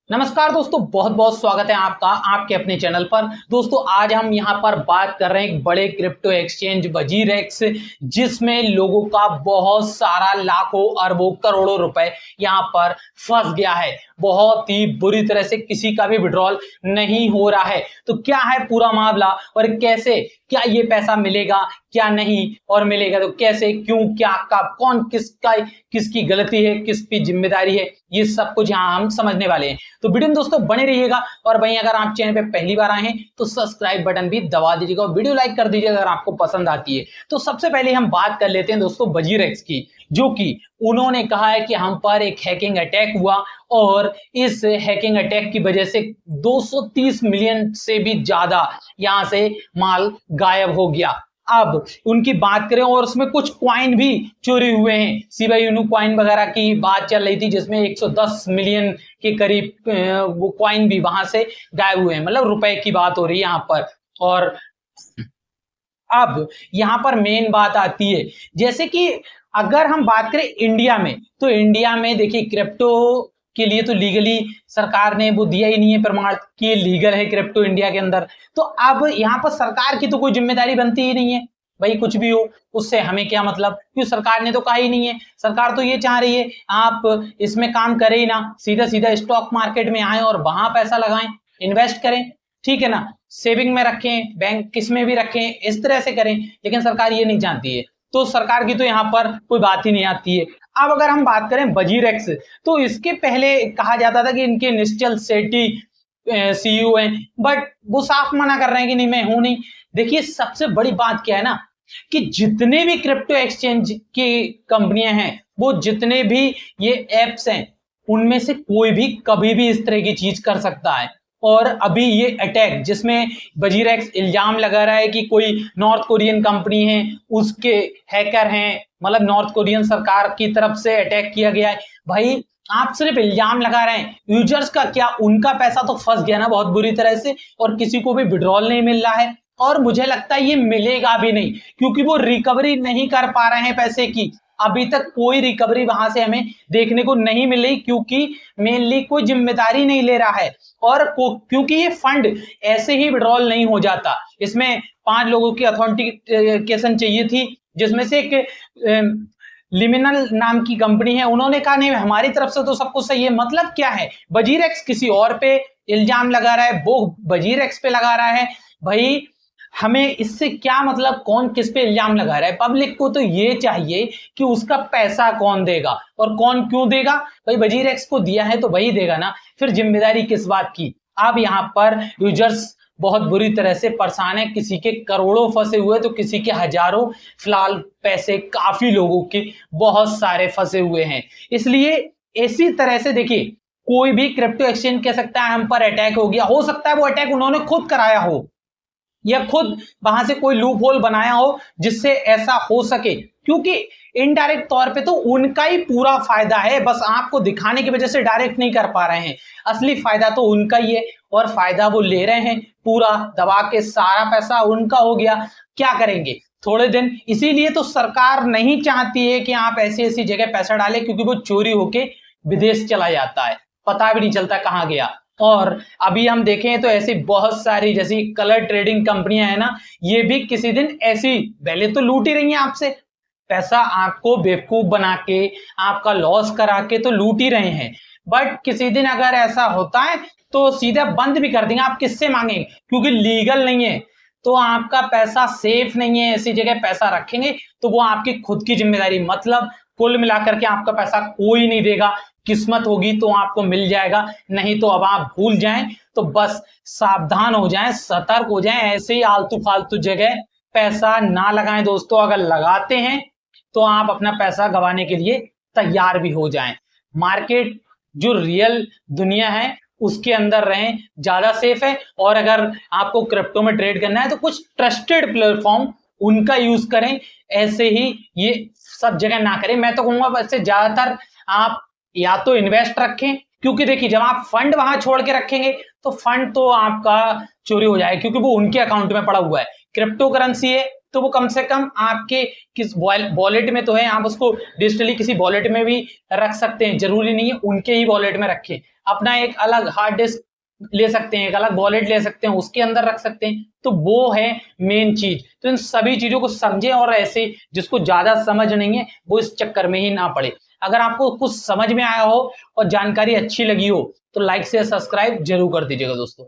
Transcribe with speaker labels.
Speaker 1: नमस्कार दोस्तों, बहुत बहुत स्वागत है आपका आपके अपने चैनल पर। दोस्तों आज हम यहां पर बात कर रहे हैं एक बड़े क्रिप्टो एक्सचेंज वजीरेक्स, जिसमें लोगों का बहुत सारा लाखों अरबों करोड़ों रुपए यहां पर फंस गया है। बहुत ही बुरी तरह से किसी का भी विड्रॉल नहीं हो रहा है। तो क्या है पूरा मामला और कैसे क्या ये पैसा मिलेगा क्या नहीं, और मिलेगा तो कैसे, क्यों, क्या, कब, कौन किसकी गलती है, किसकी जिम्मेदारी है, ये सब कुछ यहाँ हम समझने वाले हैं। तो वीडियो में दोस्तों बने रहिएगा। और वहीं अगर आप चैनल पे पहली बार आए हैं तो सब्सक्राइब बटन भी दबा दीजिएगा और वीडियो लाइक कर दीजिएगा अगर आपको पसंद आती है। तो सबसे पहले हम बात कर लेते हैं दोस्तों वजीरेक्स की, जो कि उन्होंने कहा है कि हम पर एक हैकिंग अटैक हुआ और इस हैकिंग अटैक की वजह से 230 मिलियन से भी ज्यादा यहां से माल गायब हो गया। अब उनकी बात करें और उसमें कुछ क्वाइन भी चोरी हुए हैं। शिबा इनू क्वाइन वगैरह की बात चल रही थी, जिसमें 110 मिलियन के करीब वो क्वाइन भी वहां से गायब हुए हैं, मतलब रुपए की बात हो रही है यहाँ पर। और अब यहां पर मेन बात आती है, जैसे कि अगर हम बात करें इंडिया में, तो इंडिया में देखिए क्रिप्टो के लिए तो लीगली सरकार ने वो दिया ही नहीं है प्रमाण कि ये लीगल है क्रिप्टो इंडिया के अंदर। तो अब यहाँ पर सरकार की तो कोई जिम्मेदारी बनती ही नहीं है। भाई कुछ भी हो उससे हमें क्या मतलब, क्यों, सरकार ने तो कहा ही नहीं है। सरकार तो ये चाह रही है आप इसमें काम करें ही ना, सीधा सीधा स्टॉक मार्केट में आए और वहां पैसा लगाएं, इन्वेस्ट करें, ठीक है ना, सेविंग में रखें, बैंक किसमें भी रखें, इस तरह से करें। लेकिन सरकार ये नहीं जानती है, तो सरकार की तो यहाँ पर कोई बात ही नहीं आती है। अब अगर हम बात करें वजीरेक्स, तो इसके पहले कहा जाता था कि इनके निश्चल सेठी सीईओ हैं, बट वो साफ मना कर रहे हैं कि नहीं, मैं हूं नहीं। देखिए सबसे बड़ी बात क्या है ना, कि जितने भी क्रिप्टो एक्सचेंज की कंपनियां हैं, वो जितने भी ये एप्स हैं, उनमें से कोई भी कभी भी इस तरह की चीज कर सकता है। और अभी ये अटैक जिसमें वजीरेक्स इल्जाम लगा रहा है कि कोई नॉर्थ कोरियन कंपनी है, उसके हैकर हैं, मतलब नॉर्थ कोरियन सरकार की तरफ से अटैक किया गया है। भाई आप सिर्फ इल्जाम लगा रहे हैं, यूजर्स का क्या, उनका पैसा तो फंस गया ना बहुत बुरी तरह से, और किसी को भी विड्रॉल नहीं मिल रहा है। और मुझे लगता है ये मिलेगा भी नहीं, क्योंकि वो रिकवरी नहीं कर पा रहे हैं पैसे की। अभी तक कोई रिकवरी वहां से हमें देखने को नहीं मिली, क्योंकि मेनली कोई जिम्मेदारी नहीं ले रहा है। और क्योंकि ये फंड ऐसे ही विड्रॉल नहीं हो जाता, इसमें 5 लोगों की अथेंटिकेशन चाहिए थी, जिसमें से एक लिमिनल नाम की कंपनी है, उन्होंने कहा नहीं हमारी तरफ से तो सब कुछ सही है। मतलब क्या है, वजीरेक्स किसी और पे इल्जाम लगा रहा है, वो वजीरेक्स पे लगा रहा है। भाई हमें इससे क्या मतलब, कौन किस पे इल्जाम लगा रहा है। पब्लिक को तो ये चाहिए कि उसका पैसा कौन देगा और कौन क्यों देगा। भाई वजीरेक्स को दिया है तो वही देगा ना, फिर जिम्मेदारी किस बात की। अब यहाँ पर यूजर्स बहुत बुरी तरह से परेशान है, किसी के करोड़ों फंसे हुए तो किसी के हजारों, फिलहाल पैसे काफी लोगों के बहुत सारे फंसे हुए हैं। इसलिए इसी तरह से देखिए, कोई भी क्रिप्टो एक्सचेंज कह सकता है हम पर अटैक हो गया, हो सकता है वो अटैक उन्होंने खुद कराया हो या खुद वहां से कोई लूप होल बनाया हो जिससे ऐसा हो सके, क्योंकि इनडायरेक्ट तौर पे तो उनका ही पूरा फायदा है, बस आपको दिखाने की वजह से डायरेक्ट नहीं कर पा रहे हैं। असली फायदा तो उनका ही है और फायदा वो ले रहे हैं, पूरा दबा के सारा पैसा उनका हो गया। क्या करेंगे थोड़े दिन, इसीलिए तो सरकार नहीं चाहती है कि आप ऐसी ऐसी जगह पैसा डालें, क्योंकि वो चोरी होके विदेश चला जाता है, पता भी नहीं चलता कहाँ गया। और अभी हम देखें तो ऐसी बहुत सारी जैसी कलर ट्रेडिंग कंपनियां हैं ना, ये भी किसी दिन ऐसी पहले तो लूट ही रही हैं आपसे पैसा, आपको बेवकूफ बना के, आपका लॉस करा के तो लूट ही रहे हैं। बट किसी दिन अगर ऐसा होता है तो सीधा बंद भी कर देंगे। आप किससे मांगेंगे, क्योंकि लीगल नहीं है, तो आपका पैसा सेफ नहीं है। ऐसी जगह पैसा रखेंगे तो वो आपकी खुद की जिम्मेदारी, मतलब कुल मिलाकर के आपका पैसा कोई नहीं देगा। किस्मत होगी तो आपको मिल जाएगा, नहीं तो अब आप भूल जाएं। तो बस सावधान हो जाएं, सतर्क हो जाएं, ऐसे ही आलतू फालतू जगह पैसा ना लगाएं दोस्तों। अगर लगाते हैं तो आप अपना पैसा गंवाने के लिए तैयार भी हो जाएं। मार्केट जो रियल दुनिया है उसके अंदर रहें, ज्यादा सेफ है। और अगर आपको क्रिप्टो में ट्रेड करना है तो कुछ ट्रस्टेड प्लेटफॉर्म उनका यूज करें, ऐसे ही ये सब जगह ना करें। मैं तो कहूंगा वैसे ज्यादातर आप या तो इन्वेस्ट रखें, क्योंकि देखिए जब आप फंड वहां छोड़ के रखेंगे तो फंड तो आपका चोरी हो जाएगा, क्योंकि वो उनके अकाउंट में पड़ा हुआ है। क्रिप्टो करेंसी है तो वो कम से कम आपके किस वॉलेट में तो है, आप उसको डिजिटली किसी वॉलेट में भी रख सकते हैं, जरूरी नहीं है उनके ही वॉलेट में रखें। अपना एक अलग हार्ड डिस्क ले सकते हैं, एक अलग वॉलेट ले सकते हैं, उसके अंदर रख सकते हैं। तो वो है मेन चीज। तो इन सभी चीजों को समझें और ऐसे जिसको ज्यादा समझ नहीं है वो इस चक्कर में ही ना पड़े। अगर आपको कुछ समझ में आया हो और जानकारी अच्छी लगी हो तो लाइक से सब्सक्राइब जरूर कर दीजिएगा दोस्तों।